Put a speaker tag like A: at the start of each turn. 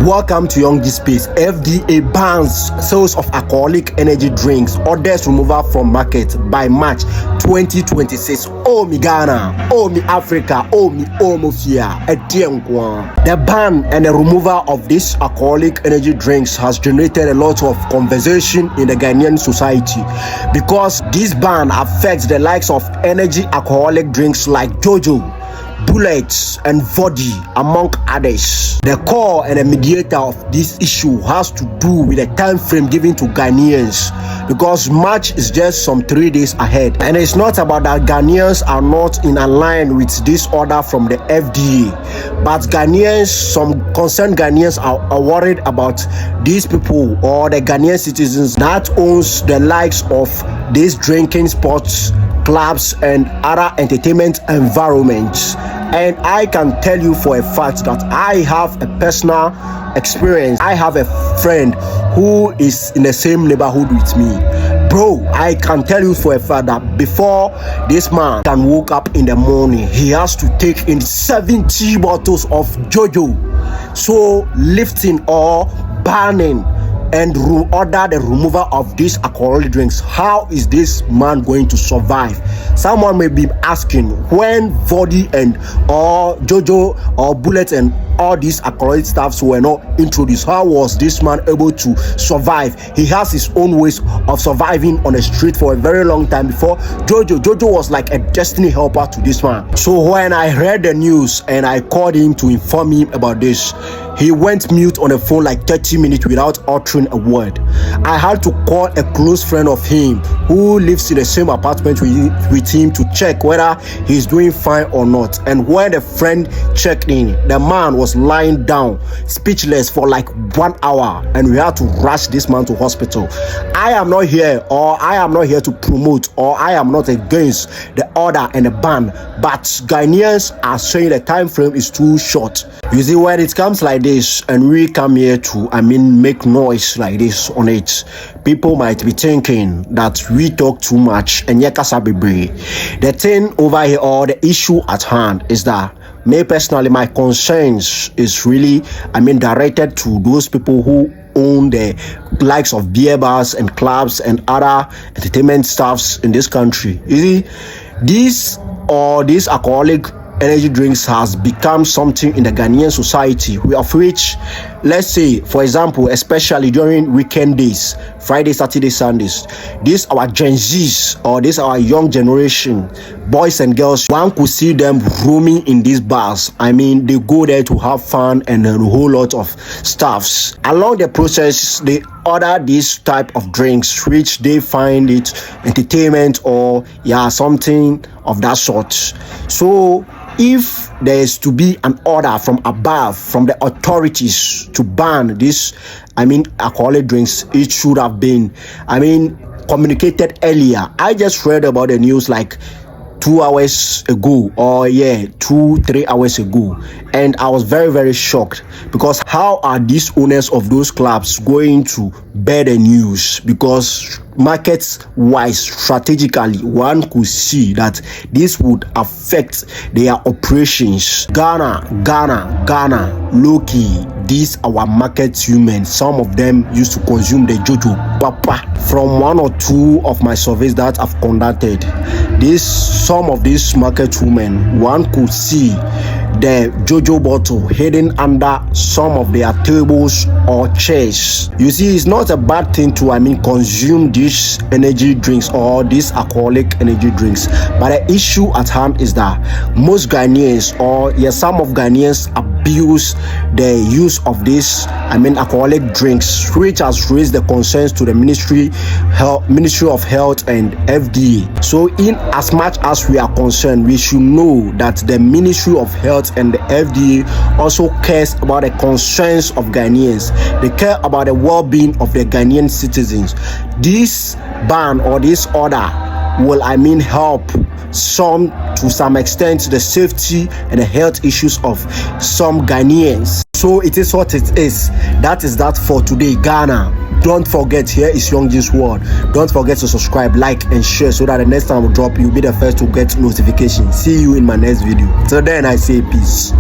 A: Welcome to Young G Space. FDA bans sales of alcoholic energy drinks, orders removal from market by March 2026. Oh me Ghana, oh me Africa, oh me Omofia, The ban and the removal of these alcoholic energy drinks has generated a lot of conversation in the Ghanaian society because this ban affects the likes of energy alcoholic drinks like Jojo, Bullets and Vodi, among others. The core and the mediator of this issue has to do with the time frame given to Ghanaians, because March is just some 3 days ahead, and it's not about that Ghanaians are not in line with this order from the FDA, but Ghanaians, some concerned Ghanaians are worried about these people or the Ghanaian citizens that owns the likes of these drinking spots, clubs and other entertainment environments. And I can tell you for a fact that I have a personal experience. I have a friend who is in the same neighborhood with me. Bro, I can tell you for a fact that before this man can wake up in the morning, he has to take in 70 bottles of Jojo. So lifting or banning and order the removal of these alcoholic drinks, how is this man going to survive? Someone may be asking, when Vodi and or Jojo or Bullet and all these alcoholic stuffs were not introduced, how was this man able to survive? He has his own ways of surviving on the street for a very long time before Jojo was like a destiny helper to this man. So when I heard the news and I called him to inform him about this, he went mute on the phone like 30 minutes without uttering a word. I had to call a close friend of him who lives in the same apartment with him to check whether he's doing fine or not. And when the friend checked in, the man was lying down speechless for like 1 hour, and we had to rush this man to hospital. I am not here to promote, or I am not against the order and the ban, but Ghanaians are saying the time frame is too short. You see, when it comes like this and we come here to make noise like this on it, people might be thinking that we talk too much and the thing over here, or the issue at hand, is that me personally, my concerns is really directed to those people who own the likes of beer bars and clubs and other entertainment stuffs in this country. You see, these alcoholic energy drinks has become something in the Ghanaian society, of which, let's say, for example, especially during weekend days, Friday, Saturday, Sundays, these our Gen Zs or this our young generation, boys and girls, one could see them roaming in these bars. They go there to have fun and a whole lot of stuffs. Along the process, they order this type of drinks, which they find it entertainment or something of that sort. So if there is to be an order from above, from the authorities to ban this, alcoholic drinks, it should have been, communicated earlier. I just read about the news like 2 hours ago, or 2-3 hours ago, and I was very, very shocked, because how are these owners of those clubs going to bear the news? Because markets wise, strategically, one could see that this would affect their operations. Ghana, low-key, these our market humans, some of them used to consume the Jojo. Papa, from 1 or 2 of my surveys that I've conducted, some of these market women, one could see the Jojo bottle hidden under some of their tables or chairs. You see, it's not a bad thing to consume these energy drinks or these alcoholic energy drinks, but the issue at hand is that most Ghanaians, or some of Ghanaians, abuse the use of these alcoholic drinks, which has raised the concerns to the Ministry of Health and FDA. So in as much as we are concerned, we should know that the Ministry of Health and the FDA also cares about the concerns of Ghanaians. They care about the well-being of the Ghanaian citizens. This ban or this order will help to some extent the safety and the health issues of some Ghanaians. So it is what it is. That is that for today, Ghana. Don't forget, here is Young G's World. Don't forget to subscribe, like and share, so that the next time we drop, you'll be the first to get notification. See you in my next video. Till then, I say peace.